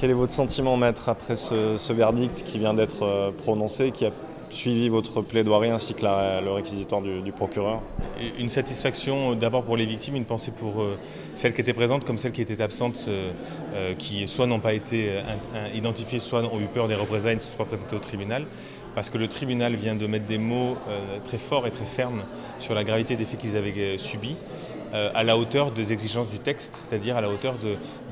Quel est votre sentiment, maître, après ce verdict qui vient d'être prononcé, qui a suivi votre plaidoirie ainsi que le réquisitoire du procureur? Une satisfaction d'abord pour les victimes, une pensée pour celles qui étaient présentes comme celles qui étaient absentes, qui soit n'ont pas été identifiées, soit ont eu peur des représailles, ne se sont pas présentées au tribunal. Parce que le tribunal vient de mettre des mots très forts et très fermes sur la gravité des faits qu'ils avaient subis, à la hauteur des exigences du texte, c'est-à-dire à la hauteur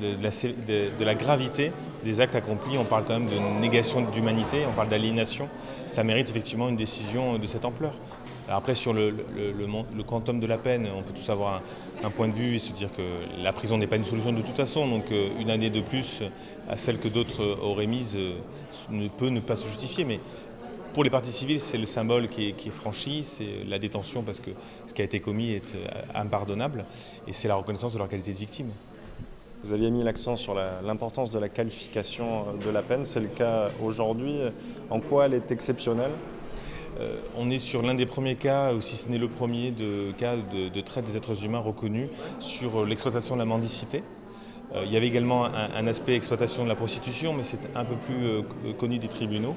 de la gravité des actes accomplis. On parle quand même de négation d'humanité, on parle d'aliénation. Ça mérite effectivement une décision de cette ampleur. Alors après, sur le quantum de la peine, on peut tous avoir un point de vue et se dire que la prison n'est pas une solution de toute façon, donc une année de plus à celle que d'autres auraient mise ne peut ne pas se justifier. Mais pour les parties civiles, c'est le symbole qui est franchi, c'est la détention parce que ce qui a été commis est impardonnable et c'est la reconnaissance de leur qualité de victime. Vous aviez mis l'accent sur l'importance de la qualification de la peine. C'est le cas aujourd'hui. En quoi elle est exceptionnelle? On est sur l'un des premiers cas, ou si ce n'est le premier, cas de traite des êtres humains reconnus sur l'exploitation de la mendicité. Il y avait également un aspect exploitation de la prostitution, mais c'est un peu plus connu des tribunaux.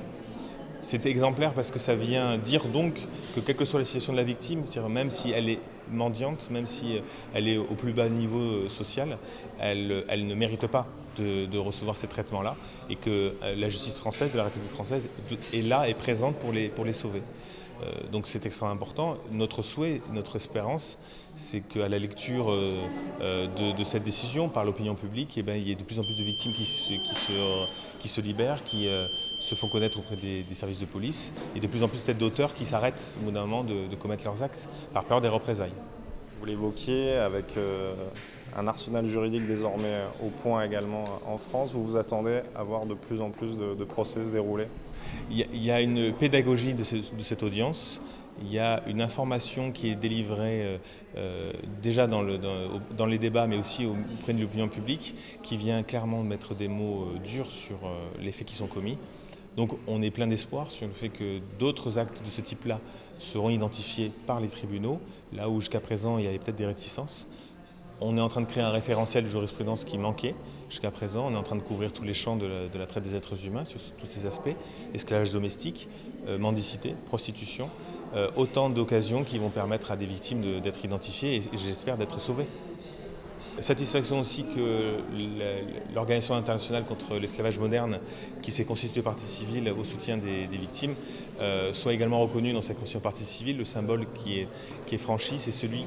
C'est exemplaire parce que ça vient dire donc que quelle que soit la situation de la victime, même si elle est mendiante, même si elle est au plus bas niveau social, elle ne mérite pas de recevoir ces traitements-là et que la justice française, de la République française, est là et présente pour les sauver. Donc c'est extrêmement important. Notre souhait, notre espérance, c'est qu'à la lecture de cette décision par l'opinion publique, il y ait de plus en plus de victimes qui se libèrent, qui se font connaître auprès des services de police, et de plus en plus peut-être d'auteurs qui s'arrêtent au bout d'un moment de commettre leurs actes par peur des représailles. Vous l'évoquiez, avec un arsenal juridique désormais au point également en France, vous vous attendez à voir de plus en plus de procès se dérouler? Il y a une pédagogie de cette audience, il y a une information qui est délivrée déjà dans les débats, mais aussi auprès de l'opinion publique, qui vient clairement mettre des mots durs sur les faits qui sont commis. Donc on est plein d'espoir sur le fait que d'autres actes de ce type-là seront identifiés par les tribunaux, là où jusqu'à présent il y avait peut-être des réticences. On est en train de créer un référentiel de jurisprudence qui manquait jusqu'à présent. On est en train de couvrir tous les champs de la traite des êtres humains sur tous ces aspects. Esclavage domestique, mendicité, prostitution. Autant d'occasions qui vont permettre à des victimes d'être identifiées et j'espère d'être sauvées. Satisfaction aussi que l'Organisation internationale contre l'esclavage moderne, qui s'est constituée partie civile au soutien des victimes, soit également reconnue dans sa constitution partie civile. Le symbole qui est franchi, c'est celui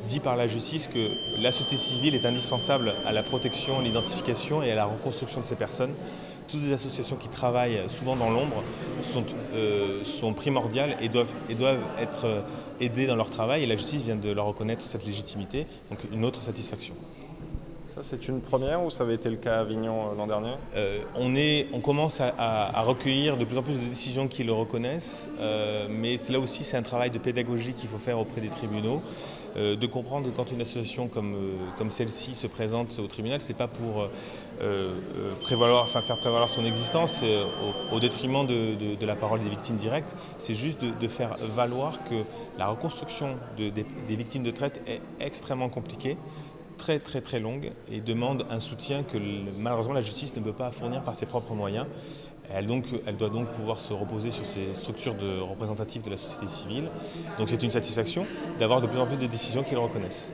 dit par la justice que la société civile est indispensable à la protection, à l'identification et à la reconstruction de ces personnes. Toutes les associations qui travaillent souvent dans l'ombre sont primordiales et doivent être aidées dans leur travail, et la justice vient de leur reconnaître cette légitimité, donc une autre satisfaction. Ça, c'est une première ou ça avait été le cas à Avignon l'an dernier? On commence à recueillir de plus en plus de décisions qui le reconnaissent, mais là aussi c'est un travail de pédagogie qu'il faut faire auprès des tribunaux, de comprendre que quand une association comme celle-ci se présente au tribunal, c'est pas pour faire prévaloir son existence au détriment de la parole des victimes directes, c'est juste de faire valoir que la reconstruction des victimes de traite est extrêmement compliquée, très longue, et demande un soutien que malheureusement la justice ne peut pas fournir par ses propres moyens. Elle doit donc pouvoir se reposer sur ces structures représentatives de la société civile. Donc c'est une satisfaction d'avoir de plus en plus de décisions qui le reconnaissent.